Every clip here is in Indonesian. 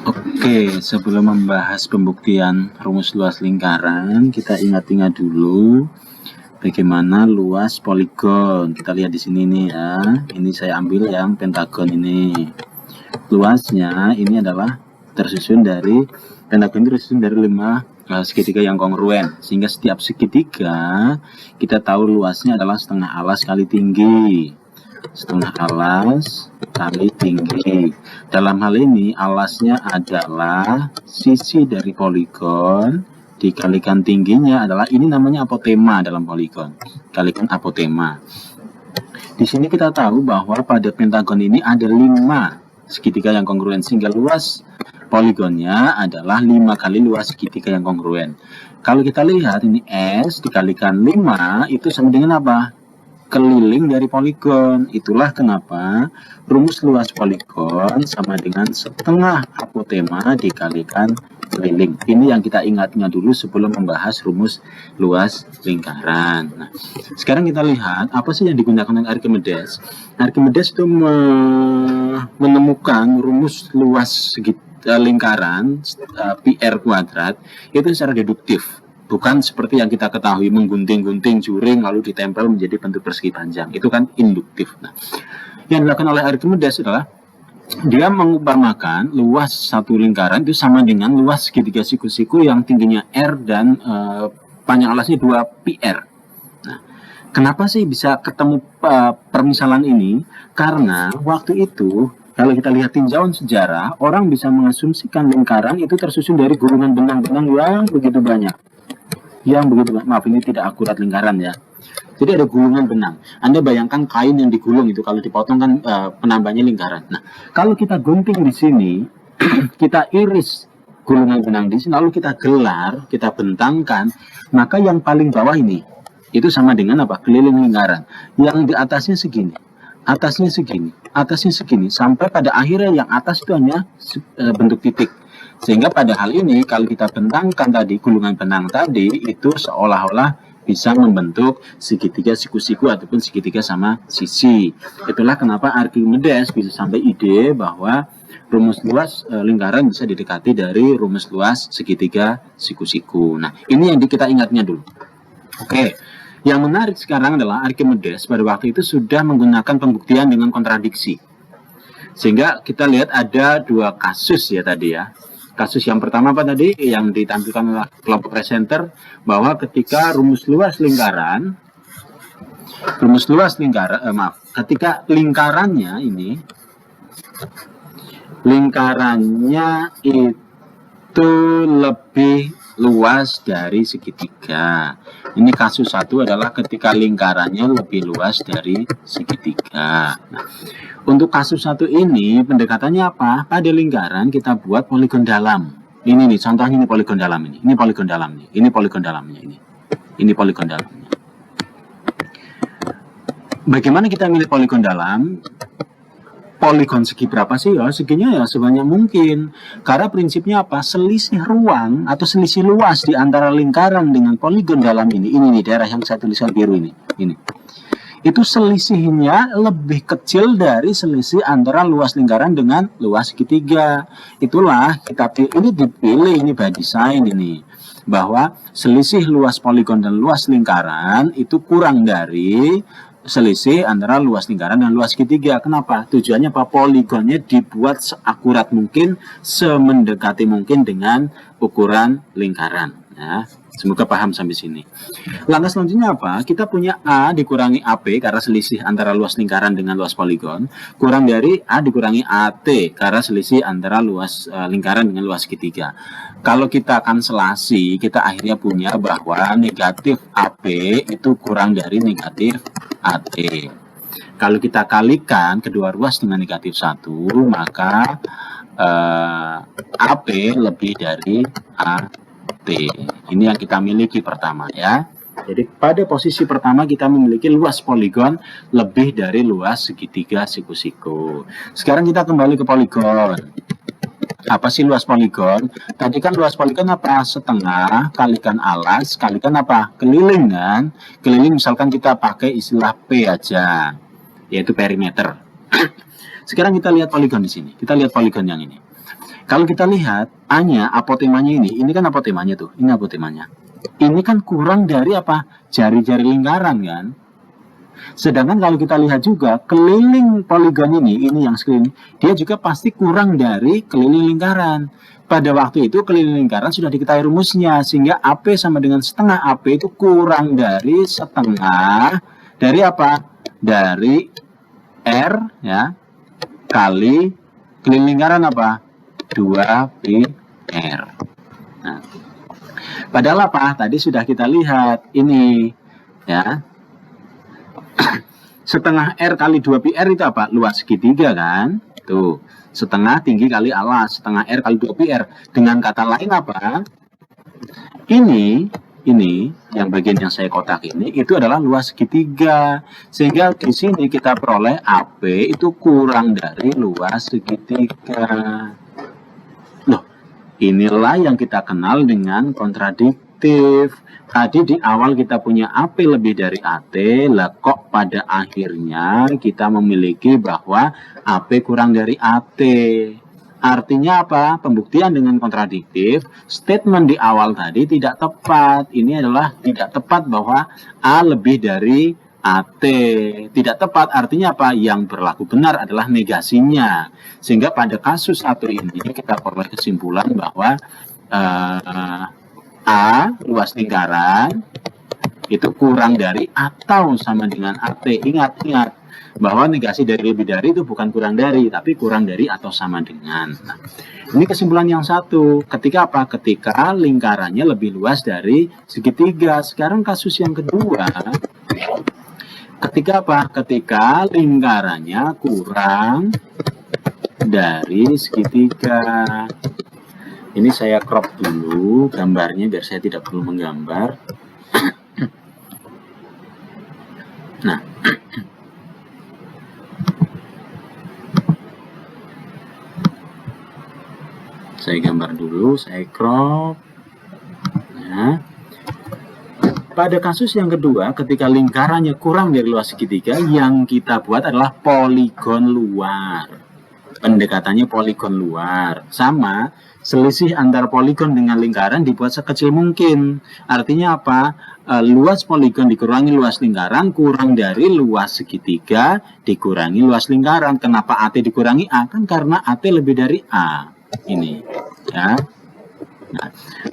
Oke, sebelum membahas pembuktian rumus luas lingkaran, kita ingat-ingat dulu bagaimana luas poligon. Kita lihat di sini nih ya. Ini saya ambil yang pentagon ini. Luasnya ini adalah tersusun dari pentagon itu tersusun dari 5 segitiga yang kongruen, sehingga setiap segitiga kita tahu luasnya adalah setengah alas kali tinggi. Setengah alas kali tinggi. Dalam hal ini alasnya adalah sisi dari poligon dikalikan tingginya adalah, ini namanya apotema dalam poligon, kalikan apotema. Di sini kita tahu bahwa pada pentagon ini ada 5 segitiga yang kongruen, sehingga luas poligonnya adalah 5 kali luas segitiga yang kongruen. Kalau kita lihat ini S dikalikan 5 itu sama dengan apa? Keliling dari poligon. Itulah kenapa rumus luas poligon sama dengan setengah apotema dikalikan keliling. Ini yang kita ingatnya dulu sebelum membahas rumus luas lingkaran. Nah, sekarang kita lihat apa sih yang digunakan oleh Archimedes. Archimedes itu menemukan rumus luas lingkaran PR kuadrat itu secara deduktif. Bukan seperti yang kita ketahui menggunting-gunting juring lalu ditempel menjadi bentuk persegi panjang. Itu kan induktif. Nah, yang dilakukan oleh Archimedes adalah dia mengumpamakan luas satu lingkaran itu sama dengan luas segitiga siku-siku yang tingginya R dan panjang alasnya 2 PR. Nah, kenapa sih bisa ketemu permisalan ini? Karena waktu itu kalau kita lihat tinjauan sejarah, orang bisa mengasumsikan lingkaran itu tersusun dari gulungan benang-benang yang begitu banyak. Maaf, ini tidak akurat lingkaran ya. Jadi ada gulungan benang. Anda bayangkan kain yang digulung itu kalau dipotong kan penambahnya lingkaran. Nah, kalau kita gunting di sini, kita iris gulungan benang di sini, lalu kita gelar, kita bentangkan, maka yang paling bawah ini itu sama dengan apa? Keliling lingkaran. Yang di atasnya segini, atasnya segini, atasnya segini, sampai pada akhirnya yang atas itu hanya bentuk titik. Sehingga pada hal ini kalau kita bentangkan tadi gulungan benang tadi itu seolah-olah bisa membentuk segitiga siku-siku ataupun segitiga sama sisi. Itulah kenapa Archimedes bisa sampai ide bahwa rumus luas lingkaran bisa didekati dari rumus luas segitiga siku-siku. Nah, ini yang kita ingatnya dulu. Oke. Yang menarik sekarang adalah Archimedes pada waktu itu sudah menggunakan pembuktian dengan kontradiksi. Sehingga kita lihat ada 2 kasus ya tadi ya. Kasus yang pertama apa tadi yang ditampilkan oleh kelompok presenter, bahwa ketika ketika lingkarannya itu lebih luas dari segitiga. Ini kasus 1 adalah ketika lingkarannya lebih luas dari segitiga. Nah, untuk kasus 1 ini pendekatannya apa? Pada lingkaran kita buat poligon dalam. Ini nih contohnya, ini poligon dalam ini. Ini poligon dalamnya. Ini poligon dalamnya ini. Ini poligon dalamnya. Bagaimana kita milih poligon dalam? Poligon segi berapa sih? Ya, seginya ya sebanyak mungkin. Karena prinsipnya apa? Selisih ruang atau selisih luas di antara lingkaran dengan poligon dalam ini nih daerah yang saya tuliskan biru ini. Itu selisihnya lebih kecil dari selisih antara luas lingkaran dengan luas segitiga. Itulah ini dipilih ini by design ini, bahwa selisih luas poligon dan luas lingkaran itu kurang dari selisih antara luas lingkaran dan luas segitiga. Kenapa? Tujuannya apa? Poligonnya dibuat seakurat mungkin, semendekati mungkin dengan ukuran lingkaran. Ya, semoga paham sampai sini. Langkah selanjutnya apa? Kita punya A dikurangi AP karena selisih antara luas lingkaran dengan luas poligon, kurang dari A dikurangi AT karena selisih antara luas lingkaran dengan luas segitiga. Kalau kita kanselasi, kita akhirnya punya bahwa negatif AP itu kurang dari negatif AT. Kalau kita kalikan kedua ruas dengan negatif 1, maka AP lebih dari AT. Ini yang kita miliki pertama ya. Jadi pada posisi pertama kita memiliki luas poligon lebih dari luas segitiga siku-siku. Sekarang kita kembali ke poligon. Apa sih luas poligon? Tadi kan luas poligon apa? Setengah kalikan alas kalikan apa? Keliling kan? Keliling misalkan kita pakai istilah P aja, yaitu perimeter. Sekarang kita lihat poligon di sini. Kita lihat poligon yang ini. Kalau kita lihat A-nya, apotemanya ini kan apotemanya tuh, ini apotemanya. Ini kan kurang dari apa? Jari-jari lingkaran kan? Sedangkan kalau kita lihat juga keliling poligon ini yang sekeliling, dia juga pasti kurang dari keliling lingkaran. Pada waktu itu keliling lingkaran sudah diketahui rumusnya, sehingga AP sama dengan setengah AP itu kurang dari setengah dari apa? Dari R ya kali keliling lingkaran apa? 2πr. Nah, padahal apa? Tadi sudah kita lihat ini ya. Setengah R kali 2πr itu apa? Luas segitiga kan? Tuh, setengah tinggi kali alas, setengah R kali 2πr. Dengan kata lain apa? Ini yang bagian yang saya kotak ini itu adalah luas segitiga. Sehingga di sini kita peroleh AP itu kurang dari luas segitiga. Loh, inilah yang kita kenal dengan kontradiktif. Tadi di awal kita punya AP lebih dari AT, lah kok pada akhirnya kita memiliki bahwa AP kurang dari AT. Artinya apa? Pembuktian dengan kontradiktif, statement di awal tadi tidak tepat. Ini adalah tidak tepat bahwa A lebih dari AT. Tidak tepat artinya apa? Yang berlaku benar adalah negasinya. Sehingga pada kasus satu ini kita peroleh kesimpulan bahwa A luas lingkaran itu kurang dari atau sama dengan AT. Ingat bahwa negasi dari lebih dari itu bukan kurang dari, tapi kurang dari atau sama dengan. Nah, ini kesimpulan yang satu. Ketika apa? Ketika lingkarannya lebih luas dari segitiga. Sekarang kasus yang kedua. Ketika apa? Ketika lingkarannya kurang dari segitiga. Ini saya crop dulu gambarnya biar saya tidak perlu menggambar. Nah, saya gambar dulu, saya crop. Nah, pada kasus yang kedua, ketika lingkarannya kurang dari luas segitiga, yang kita buat adalah poligon luar. Pendekatannya poligon luar. Sama, selisih antara poligon dengan lingkaran dibuat sekecil mungkin. Artinya apa? Luas poligon dikurangi luas lingkaran kurang dari luas segitiga dikurangi luas lingkaran. Kenapa AT dikurangi A? Kan karena AT lebih dari A. Ini ya. Nah,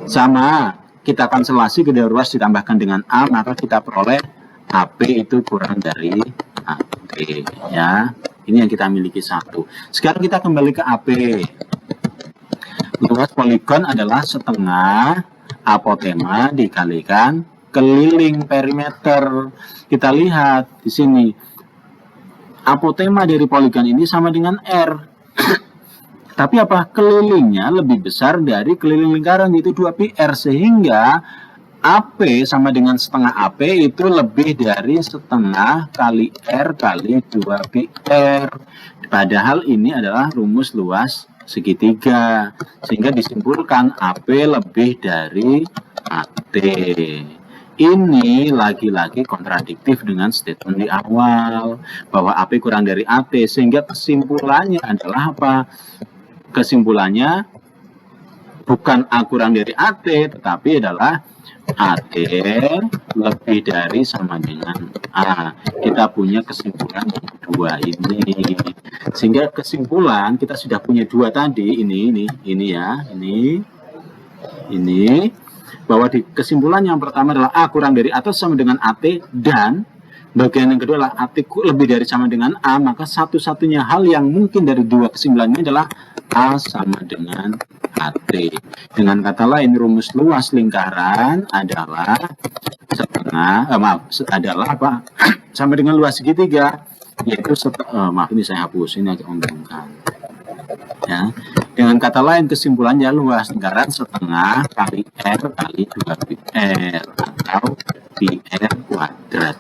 sama, kita konselasi kedua ruas ditambahkan dengan A, maka kita peroleh AP itu kurang dari AT ya. Ini yang kita miliki satu. Sekarang kita kembali ke AP. Luas poligon adalah setengah apotema dikalikan keliling perimeter. Kita lihat di sini. Apotema dari poligon ini sama dengan R. Tapi apa? Kelilingnya lebih besar dari keliling lingkaran, yaitu 2πr. Sehingga AP sama dengan setengah AP itu lebih dari setengah kali R kali 2πr. Padahal ini adalah rumus luas segitiga. Sehingga disimpulkan AP lebih dari AT. Ini lagi-lagi kontradiktif dengan statement di awal. Bahwa AP kurang dari AT. Sehingga kesimpulannya adalah apa? Kesimpulannya bukan A kurang dari AT, tetapi adalah AT lebih dari sama dengan A. Kita punya kesimpulan yang kedua ini. Sehingga kesimpulan kita sudah punya dua tadi, ini ya, ini bahwa di kesimpulan yang pertama adalah A kurang dari atau sama dengan AT, dan bagian yang kedua adalah AT lebih dari sama dengan A. Maka satu-satunya hal yang mungkin dari dua kesimpulan ini adalah A sama dengan AT. Dengan kata lain, rumus luas lingkaran adalah adalah apa? Sama dengan luas segitiga, yaitu maaf, ini saya hapus, ini agak membingungkan. Ya. Dengan kata lain, kesimpulannya luas lingkaran setengah kali R kali 2πr atau πr kuadrat.